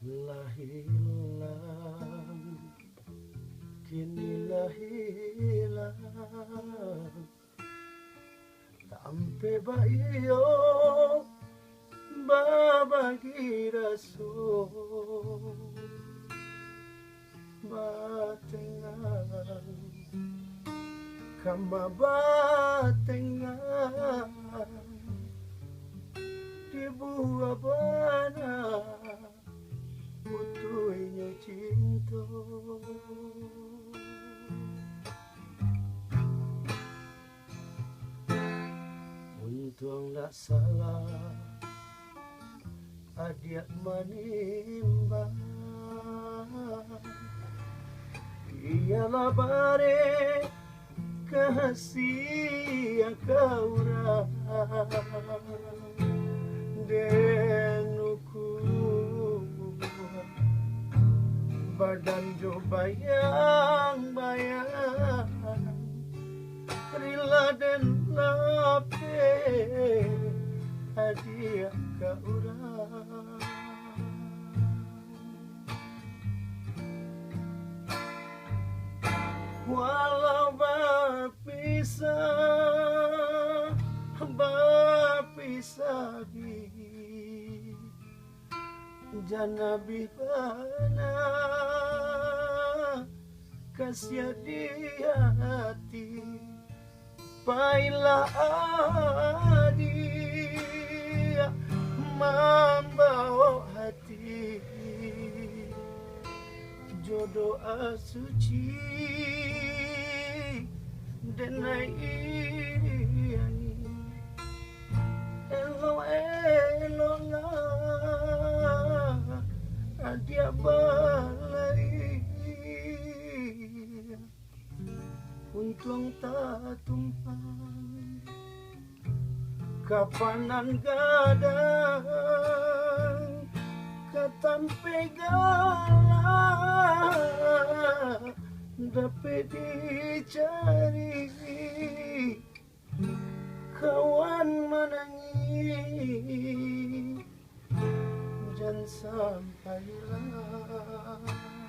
Lah hilang, kini lah hilang. Tampe ba iyo babagi raso batengan kama batengan di buah bana putuhnya cinta. Untung tak salah adik menimba, ialah bare kasih kaurang denuku badan jo bayang-bayang rila dan lape hadiah ka urang. Walau berpisah di jana bibana kasih di hati pailah adi membawa hati jodoh asuci denai ini elo elo lah adia balai untung tak tumpang kapanan gadang katampe galak dapat dicari kawan menangis jangan sampai hilang.